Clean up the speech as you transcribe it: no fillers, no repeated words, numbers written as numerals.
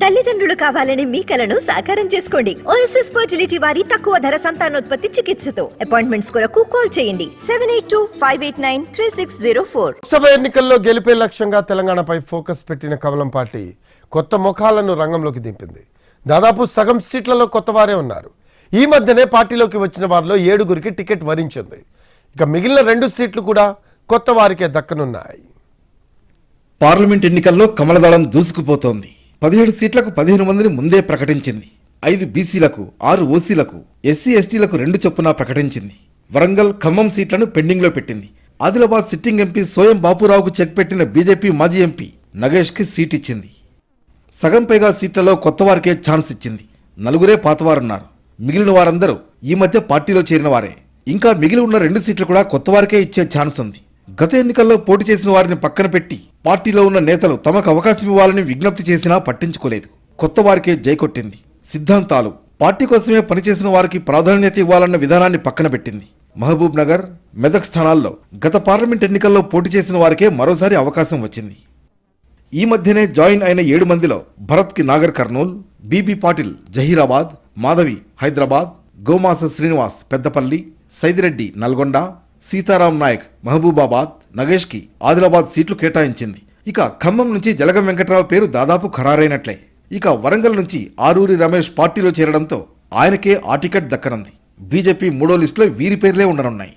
తల్లిదండ్రులు కావాలని మీ కలను సాకారం చేసుకోండి. ఓఎస్ఎస్ ఫర్టిలిటీ వారి తక్కువ ధర సంతానోత్పత్తి చికిత్సతో అపాయింట్మెంట్స్ కొరకు కాల్ చేయండి 7825893604. లోక్సభ ఎన్నికల్లో గెలిపే లక్ష్యంగా తెలంగాణపై ఫోకస్ పెట్టిన కమలం పార్టీ కొత్త ముఖాలను రంగంలోకి దింపింది. దాదాపు సగం సీట్లలో కొత్త వారే ఉన్నారు. ఈ మధ్యనే పార్టీలోకి వచ్చిన వారిలో 7గురికి టికెట్ వరించింది. ఇక మిగిలిన 2 సీట్లు కూడా కొత్త వారికే దక్కనున్నాయి. పార్లమెంట్ ఎన్నికల్లో కమలదళం దూసుకుపోతోంది. 17 సీట్లకు 15 మందిని ముందే ప్రకటించింది. 5 బీసీలకు, 6 ఓసీలకు, ఎస్సీ ఎస్టీలకు 2 చొప్పున ప్రకటించింది. వరంగల్, ఖమ్మం సీట్లను పెండింగ్లో పెట్టింది. ఆదిలాబాద్ సిట్టింగ్ ఎంపీ సోయం బాపురావుకు చెక్ పెట్టిన బీజేపీ మాజీ ఎంపీ నగేష్కి సీట్ ఇచ్చింది. సగం పైగా సీట్లలో కొత్త వారికే ఛాన్స్ ఇచ్చింది. 4గురే పాతవారున్నారు. మిగిలిన వారందరూ ఈ మధ్య పార్టీలో చేరిన వారే. ఇంకా మిగిలి ఉన్న 2 సీట్లు కూడా కొత్త వారికే ఇచ్చే ఛాన్స్ ఉంది. గత ఎన్నికల్లో పోటీ చేసిన వారిని పక్కన పెట్టి పార్టీలో ఉన్న నేతలు తమకు అవకాశం ఇవ్వాలని విజ్ఞప్తి చేసినా పట్టించుకోలేదు. కొత్త వారికే జైకొట్టింది. సిద్ధాంతాలు, పార్టీ కోసమే పనిచేసిన వారికి ప్రాధాన్యత ఇవ్వాలన్న విధానాన్ని పక్కన పెట్టింది. మహబూబ్ నగర్, మెదక్ స్థానాల్లో గత పార్లమెంట్ ఎన్నికల్లో పోటీ చేసిన వారికే మరోసారి అవకాశం వచ్చింది. ఈ మధ్యనే జాయిన్ అయిన 7 మందిలో భరత్కి నాగర్ కర్నూల్, బీబీ పాటిల్ జహీరాబాద్, మాధవి హైదరాబాద్, గోమాస శ్రీనివాస్ పెద్దపల్లి, సైదిరెడ్డి నల్గొండ, సీతారాం నాయక్ మహబూబాబాద్, నగేష్కి ఆదిలాబాద్ సీట్లు కేటాయించింది. ఇక ఖమ్మం నుంచి జలగం వెంకట్రావు పేరు దాదాపు ఖరారైనట్లే. ఇక వరంగల్ నుంచి ఆరూరి రమేష్ పార్టీలో చేరడంతో ఆయనకే ఆ టికెట్ దక్కనుంది. బీజేపీ 3వ లిస్టులో వీరి పేర్లే ఉండనున్నాయి.